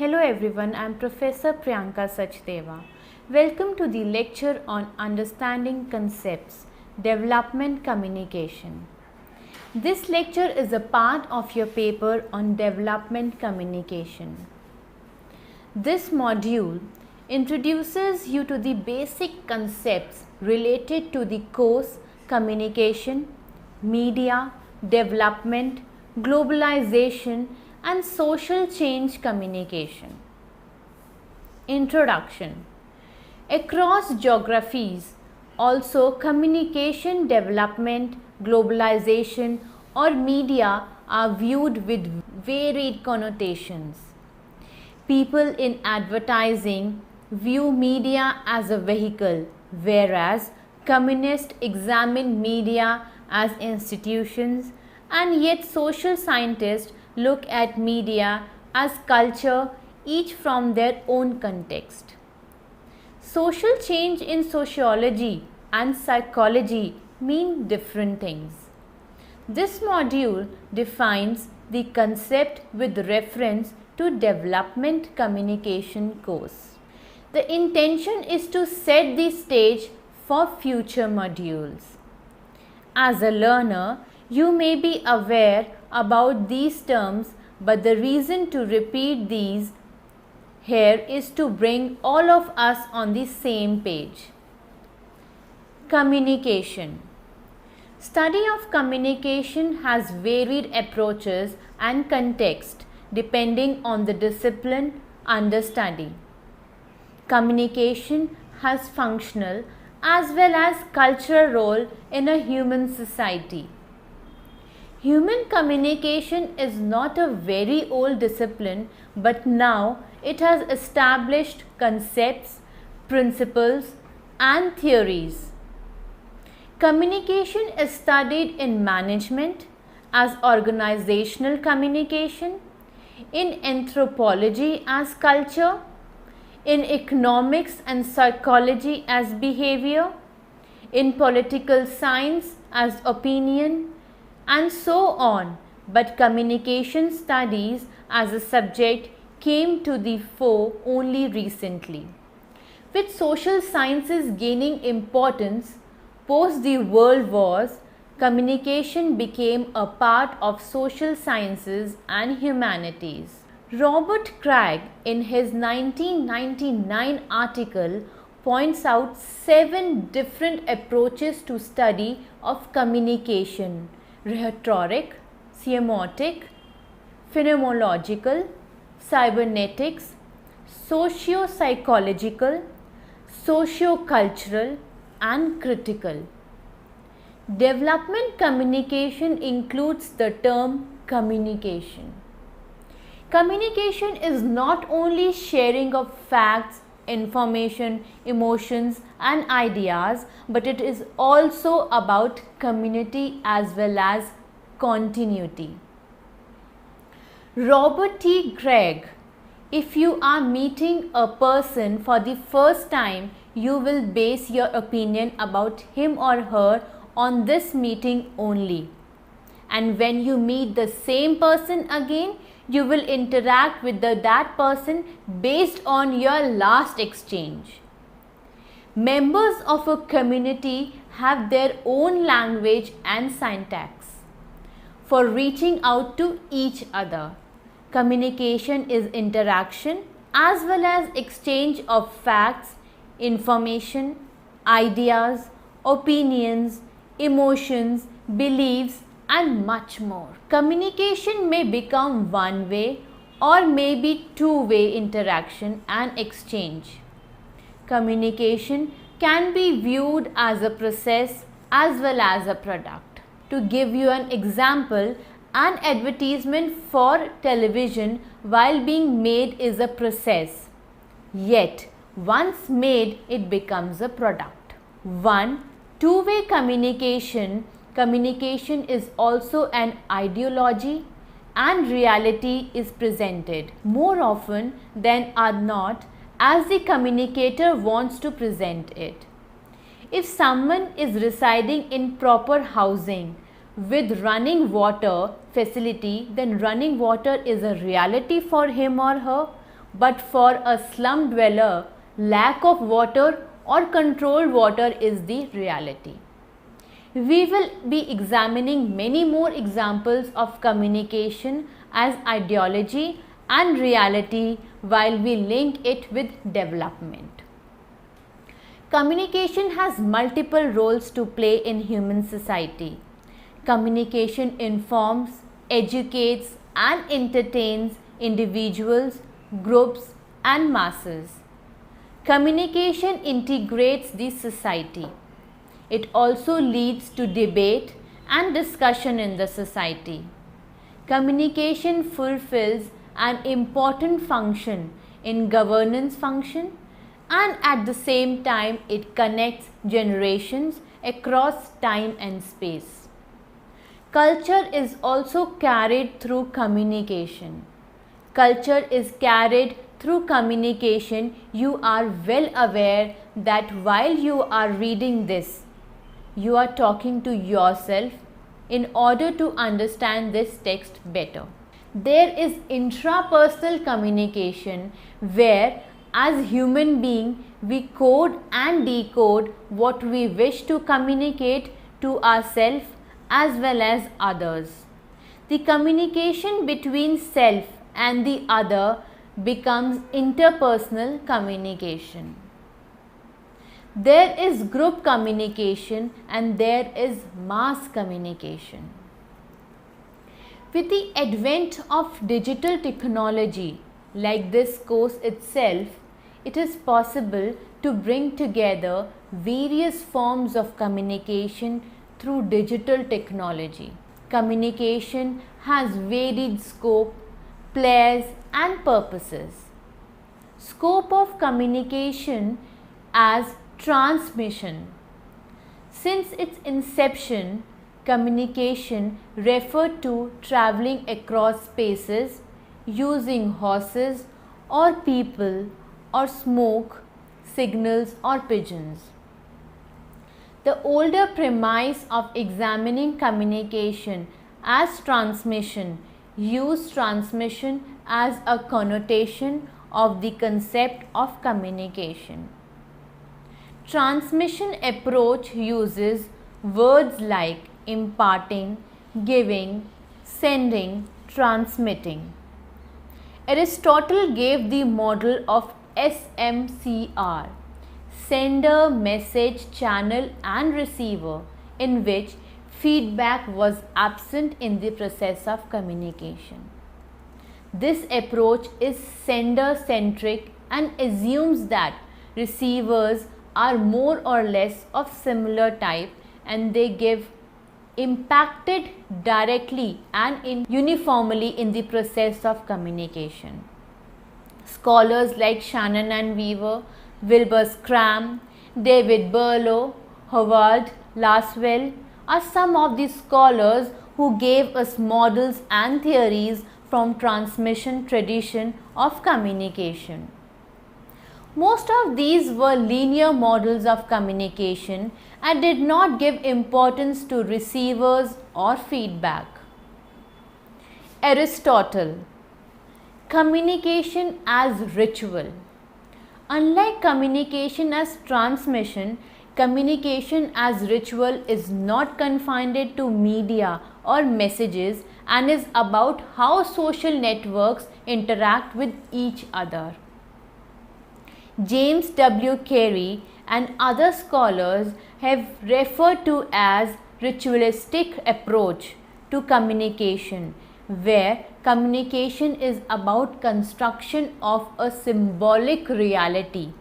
Hello everyone, I am Professor Priyanka Sachdeva. Welcome to the lecture on Understanding Concepts, Development Communication. This lecture is a part of your paper on Development Communication. This module introduces you to the basic concepts related to the course Communication, Media, Development, Globalization and Social Change Communication. Introduction. Across geographies, also communication, development, globalization or media are viewed with varied connotations. People in advertising view media as a vehicle, whereas communists examine media as institutions, and yet social scientists look at media as culture, each from their own context. Social change in sociology and psychology mean different things. This module defines the concept with reference to development communication course. The intention is to set the stage for future modules. As a learner, you may be aware about these terms, but the reason to repeat these here is to bring all of us on the same page. Communication. Study of communication has varied approaches and context depending on the discipline under study. Communication has functional as well as cultural role in a human society. Human communication is not a very old discipline, but now it has established concepts, principles, and theories. Communication is studied in management as organizational communication, in anthropology as culture, in economics and psychology as behavior, in political science as opinion, and so on, but communication studies as a subject came to the fore only recently. With social sciences gaining importance post the world wars, communication became a part of social sciences and humanities. Robert Craig, in his 1999 article, points out 7 different approaches to study of communication: rhetoric, semiotic, phenomenological, cybernetics, socio-psychological, socio-cultural and critical. Development communication includes the term communication. Communication is not only sharing of facts, information, emotions and ideas, but it is also about community as well as continuity. Robert T. Craig: if you are meeting a person for the first time, you will base your opinion about him or her on this meeting only. And when you meet the same person again, you will interact with that person based on your last exchange. Members of a community have their own language and syntax for reaching out to each other. Communication is interaction as well as exchange of facts, information, ideas, opinions, emotions, beliefs, and much more. Communication may become one-way or maybe two-way interaction and exchange. Communication can be viewed as a process as well as a product. To give you an example, an advertisement for television while being made is a process, yet once made it becomes a product. 1. Two-way communication. Communication is also an ideology and reality is presented more often than are not as the communicator wants to present it. If someone is residing in proper housing with running water facility, then running water is a reality for him or her, but for a slum dweller, lack of water or controlled water is the reality. We will be examining many more examples of communication as ideology and reality while we link it with development. Communication has multiple roles to play in human society. Communication informs, educates, and entertains individuals, groups, and masses. Communication integrates the society. It also leads to debate and discussion in the society. Communication fulfills an important function in governance function, and at the same time it connects generations across time and space. Culture is also carried through communication. Culture is carried through communication. You are well aware that while you are reading this, you are talking to yourself in order to understand this text better. There is intrapersonal communication where as human being we code and decode what we wish to communicate to ourselves as well as others. The communication between self and the other becomes interpersonal communication. There is group communication and there is mass communication. With the advent of digital technology like this course itself, it is possible to bring together various forms of communication through digital technology. Communication has varied scope, players, and purposes. Scope of communication as transmission. Since its inception, communication referred to traveling across spaces using horses or people or smoke, signals or pigeons. The older premise of examining communication as transmission used transmission as a connotation of the concept of communication. Transmission approach uses words like imparting, giving, sending, transmitting. Aristotle gave the model of SMCR, sender, message, channel and receiver, in which feedback was absent in the process of communication. This approach is sender-centric and assumes that receivers are more or less of similar type and they give impacted directly and uniformly in the process of communication. Scholars like Shannon and Weaver, Wilbur Scram, David Berlow, Howard Laswell are some of the scholars who gave us models and theories from transmission tradition of communication. Most of these were linear models of communication and did not give importance to receivers or feedback. Aristotle, communication as ritual. Unlike communication as transmission, communication as ritual is not confined to media or messages and is about how social networks interact with each other. James W. Carey and other scholars have referred to as ritualistic approach to communication, where communication is about construction of a symbolic reality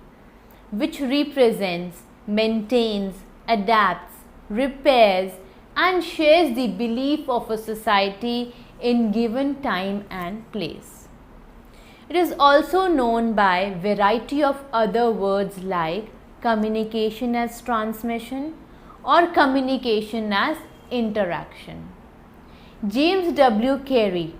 which represents, maintains, adapts, repairs and shares the belief of a society in given time and place. It is also known by variety of other words like communication as transmission or communication as interaction. James W. Carey.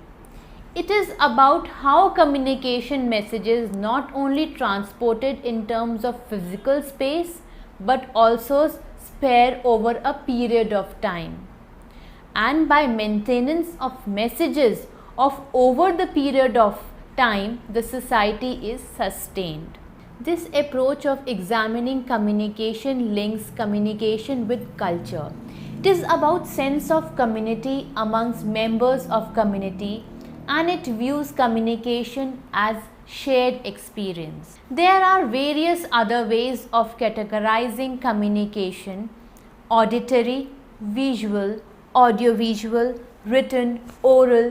It is about how communication messages not only transported in terms of physical space but also spare over a period of time. And by maintenance of messages of over the period of time the society is sustained. This approach of examining communication links communication with culture. It is about sense of community amongst members of community, and it views communication as shared experience. There are various other ways of categorizing communication: auditory, visual, audiovisual, written, oral,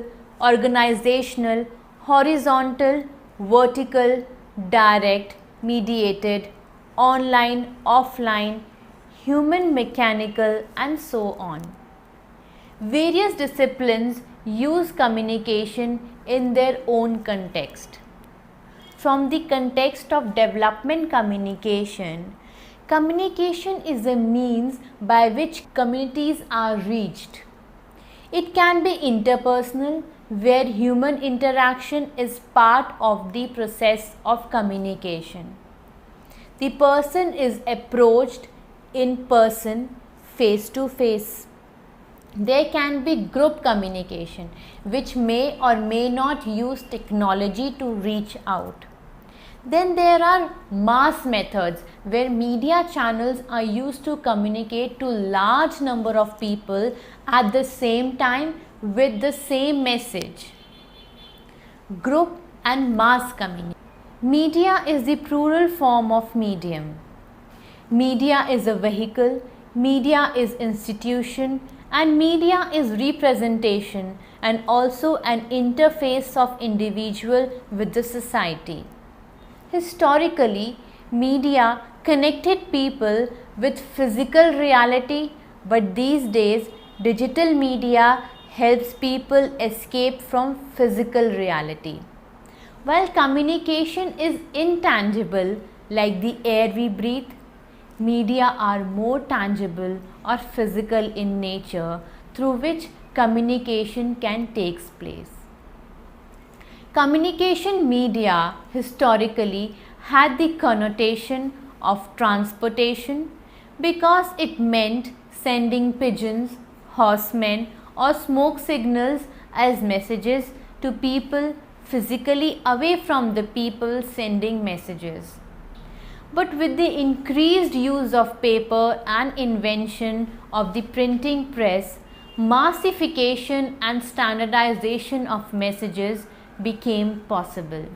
organizational, horizontal, vertical, direct, mediated, online, offline, human mechanical, and so on. Various disciplines use communication in their own context. From the context of development communication, communication is a means by which communities are reached. It can be interpersonal, where human interaction is part of the process of communication. The person is approached in person, face to face. There can be group communication, which may or may not use technology to reach out. Then there are mass methods, where media channels are used to communicate to large number of people at the same time with the same message. Group and mass communication. Media is the plural form of medium. Media is a vehicle, media is institution, and media is representation and also an interface of individual with the society. Historically, media connected people with physical reality, but these days digital media helps people escape from physical reality. While communication is intangible, like the air we breathe, media are more tangible or physical in nature, through which communication can take place. Communication media historically had the connotation of transportation because it meant sending pigeons, horsemen, or smoke signals as messages to people physically away from the people sending messages. But with the increased use of paper and invention of the printing press, massification and standardization of messages became possible.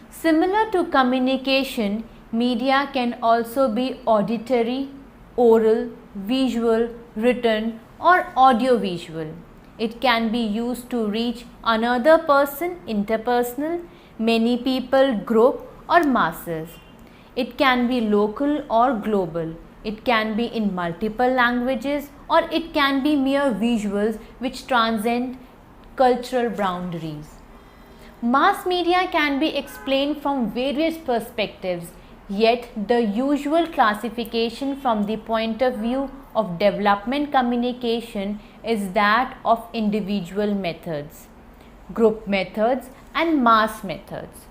Similar to communication, media can also be auditory, oral, visual, written, or audiovisual. It can be used to reach another person, interpersonal, many people, group, or masses. It can be local or global. It can be in multiple languages, or it can be mere visuals which transcend cultural boundaries. Mass media can be explained from various perspectives, yet the usual classification from the point of view of development communication is that of individual methods, group methods, and mass methods.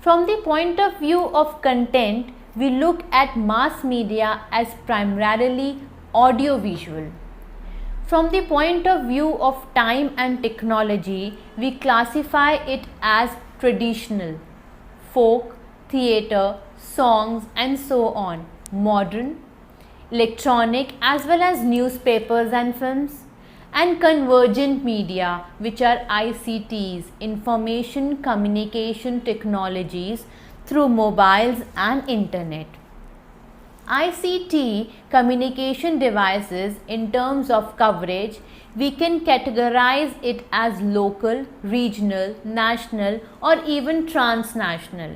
From the point of view of content, we look at mass media as primarily audiovisual. From the point of view of time and technology, we classify it as traditional, folk, theatre, songs, and so on, modern, electronic, as well as newspapers and films, and convergent media, which are ICTs, information communication technologies through mobiles and internet. ICT communication devices, in terms of coverage, we can categorize it as local, regional, national, or even transnational.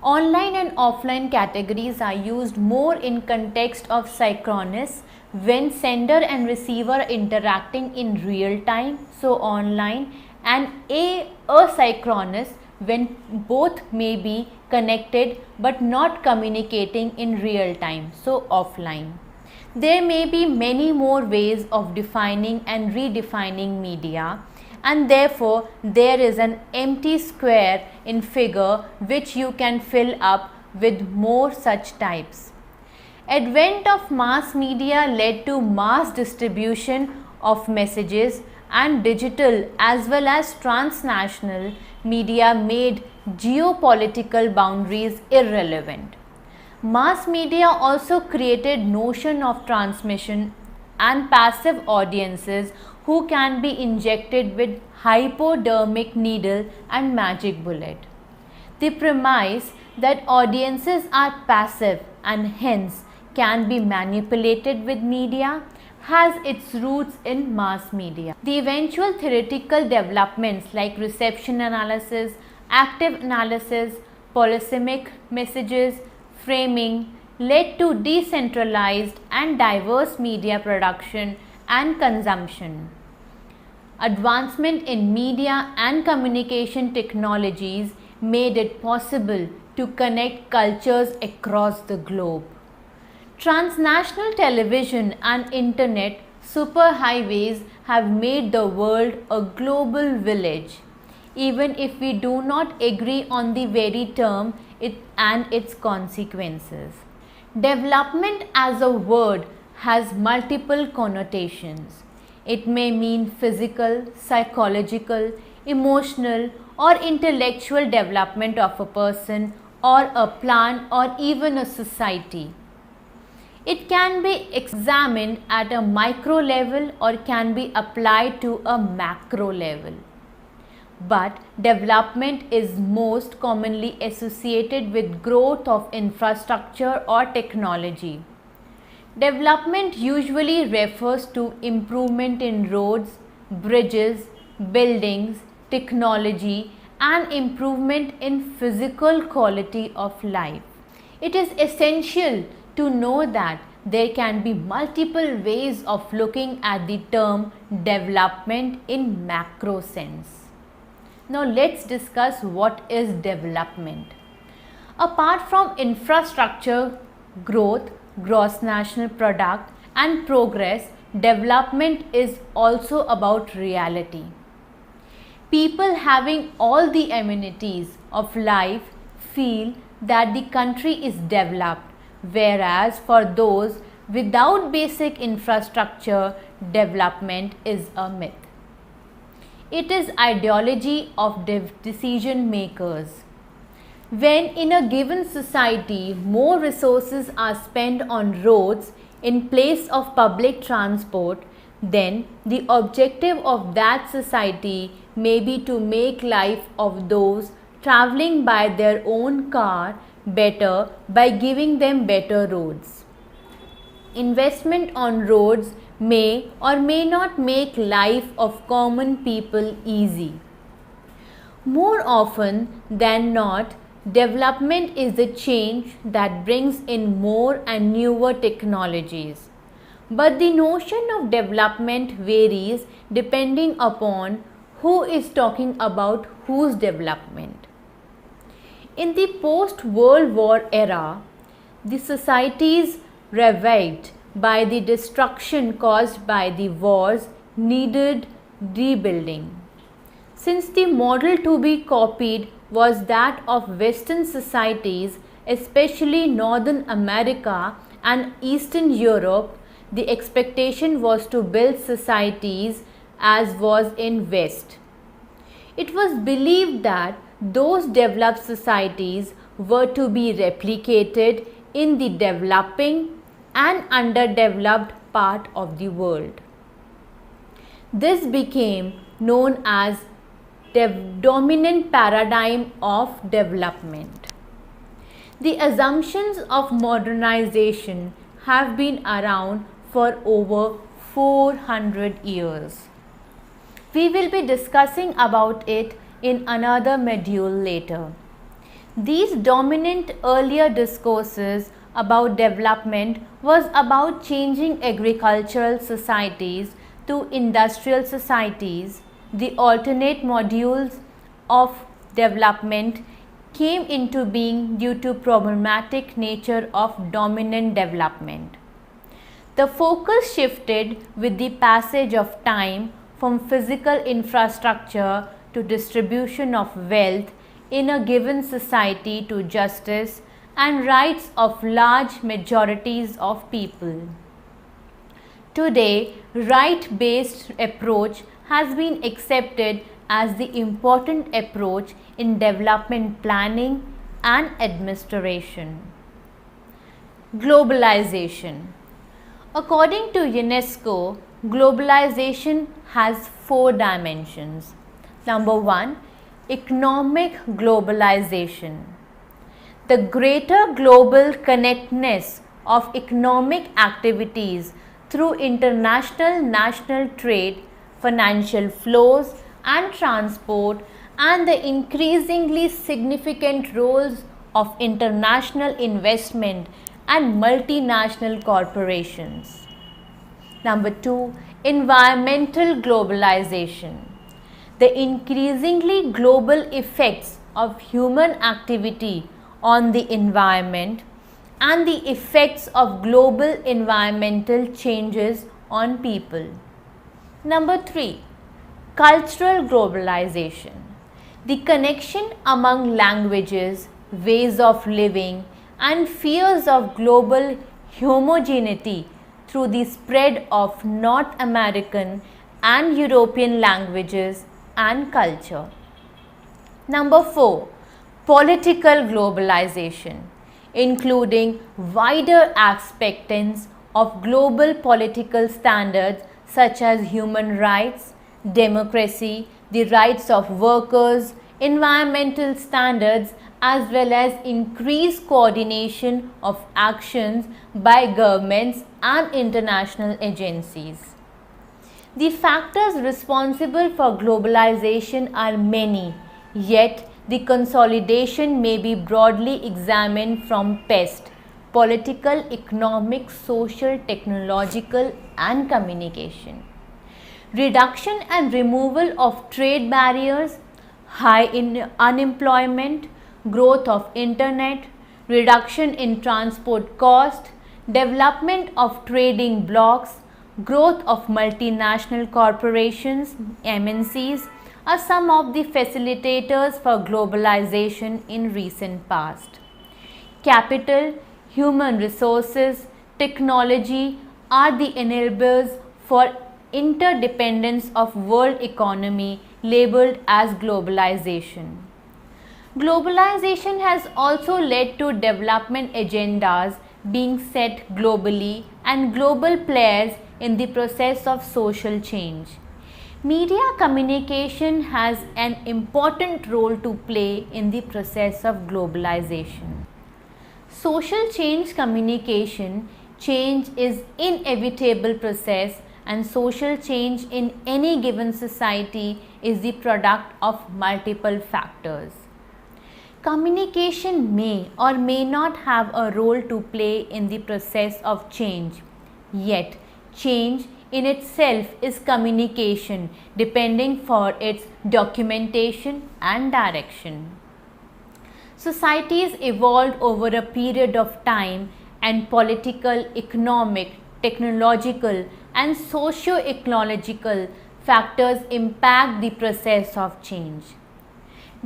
Online and offline categories are used more in context of synchronous, when sender and receiver are interacting in real time, so online, and asynchronous, when both may be connected but not communicating in real time, so offline. There may be many more ways of defining and redefining media, and therefore there is an empty square in figure which you can fill up with more such types. Advent of mass media led to mass distribution of messages and digital as well as transnational media made geopolitical boundaries irrelevant. Mass media also created notion of transmission and passive audiences who can be injected with hypodermic needle and magic bullet. The premise that audiences are passive and hence can be manipulated with media has its roots in mass media. The eventual theoretical developments like reception analysis, active analysis, polysemic messages, framing led to decentralized and diverse media production and consumption. Advancement in media and communication technologies made it possible to connect cultures across the globe. Transnational television and internet superhighways have made the world a global village, even if we do not agree on the very term and its consequences. Development as a word has multiple connotations. It may mean physical, psychological, emotional, or intellectual development of a person or a plant or even a society. It can be examined at a micro level or can be applied to a macro level. But development is most commonly associated with growth of infrastructure or technology. Development usually refers to improvement in roads, bridges, buildings, technology, and improvement in physical quality of life. It is essential to know that there can be multiple ways of looking at the term development in macro sense. Now let's discuss what is development. Apart from infrastructure, growth, gross national product and progress, development is also about reality. People having all the amenities of life feel that the country is developed, whereas for those without basic infrastructure, development is a myth. It is ideology of decision makers. When in a given society more resources are spent on roads in place of public transport, then the objective of that society may be to make life of those travelling by their own car better by giving them better roads. Investment on roads may or may not make life of common people easy. More often than not, development is the change that brings in more and newer technologies. But the notion of development varies depending upon who is talking about whose development. In the post-World War era, the societies ravaged by the destruction caused by the wars needed rebuilding. Since the model to be copied was that of Western societies, especially Northern America and Eastern Europe, the expectation was to build societies as was in West. It was believed that those developed societies were to be replicated in the developing and underdeveloped part of the world. This became known as the dominant paradigm of development. The assumptions of modernization have been around for over 400 years. We will be discussing about it in another module later. These dominant earlier discourses about development was about changing agricultural societies to industrial societies. The alternate modules of development came into being due to problematic nature of dominant development. The focus shifted with the passage of time from physical infrastructure to distribution of wealth in a given society to justice and rights of large majorities of people. Today, right-based approach has been accepted as the important approach in development planning and administration. Globalization. According to UNESCO, globalization has 4 dimensions. Number 1, economic globalization. The greater global connectedness of economic activities through international national trade, financial flows and transport, and the increasingly significant roles of international investment and multinational corporations. Number 2, environmental globalization. The increasingly global effects of human activity on the environment and the effects of global environmental changes on people. Number 3, cultural globalization. The connection among languages, ways of living, and fears of global homogeneity through the spread of North American and European languages and culture. Number 4, political globalization, including wider aspects of global political standards such as human rights, democracy, the rights of workers, environmental standards, as well as increased coordination of actions by governments and international agencies. The factors responsible for globalization are many, yet the consolidation may be broadly examined from PEST: political, economic, social, technological, and communication. Reduction and removal of trade barriers, high unemployment, growth of internet, reduction in transport cost, development of trading blocks, growth of multinational corporations, MNCs, are some of the facilitators for globalization in recent past. Capital, human resources, technology are the enablers for interdependence of world economy labeled as globalization. Globalization has also led to development agendas being set globally and global players in the process of social change. Media communication has an important role to play in the process of globalization. Social change communication change is inevitable process, and social change in any given society is the product of multiple factors. Communication may or may not have a role to play in the process of change, yet change in itself is communication depending for its documentation and direction. Societies evolved over a period of time, and political, economic, technological and socio-ecological factors impact the process of change.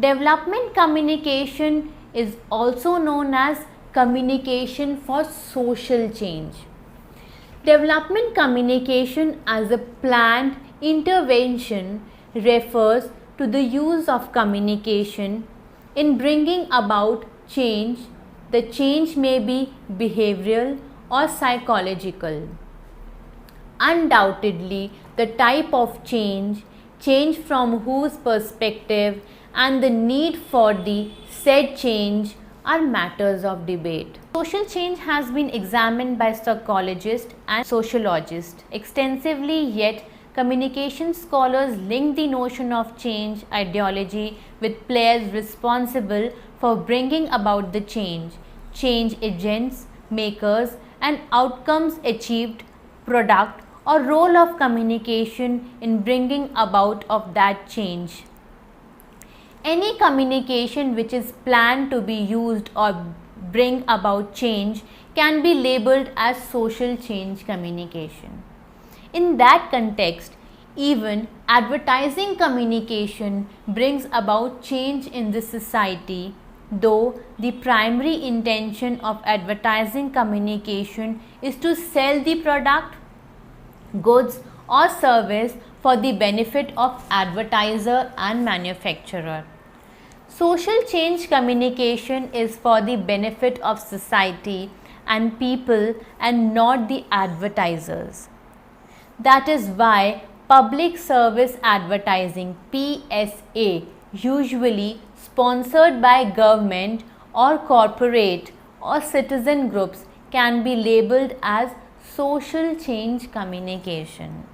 Development communication is also known as communication for social change. Development communication as a planned intervention refers to the use of communication in bringing about change. The change may be behavioral or psychological. Undoubtedly, the type of change, change from whose perspective, and the need for the said change are matters of debate. Social change has been examined by psychologists and sociologists extensively, yet communication scholars link the notion of change ideology with players responsible for bringing about the change, change agents, makers, and outcomes achieved, product or role of communication in bringing about of that change. Any communication which is planned to be used or bring about change can be labeled as social change communication. In that context, even advertising communication brings about change in the society, though the primary intention of advertising communication is to sell the product, goods or service for the benefit of advertiser and manufacturer. Social change communication is for the benefit of society and people and not the advertisers. That is why public service advertising PSA, usually sponsored by government or corporate or citizen groups, can be labeled as social change communication.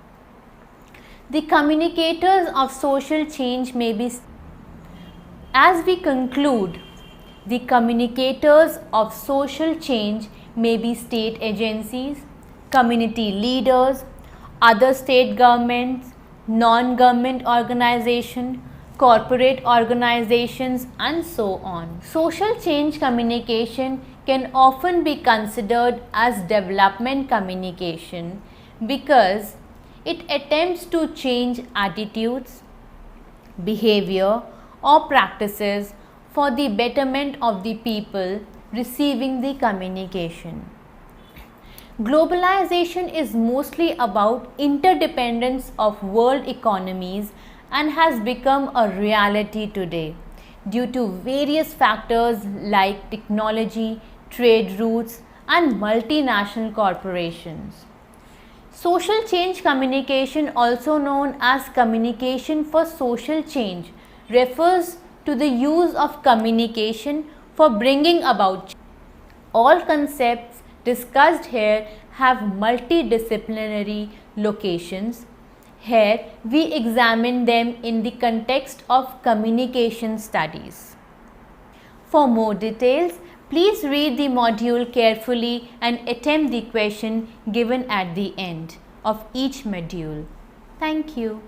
The communicators of social change may be, as we conclude, the communicators of social change may be state agencies, community leaders, other state governments, non-government organizations, corporate organizations, and so on. Social change communication can often be considered as development communication because it attempts to change attitudes, behavior, or practices for the betterment of the people receiving the communication. Globalization is mostly about interdependence of world economies and has become a reality today due to various factors like technology, trade routes, and multinational corporations. Social change communication, also known as communication for social change, refers to the use of communication for bringing about change. All concepts discussed here have multidisciplinary locations. Here we examine them in the context of communication studies. For more details, please read the module carefully and attempt the question given at the end of each module. Thank you.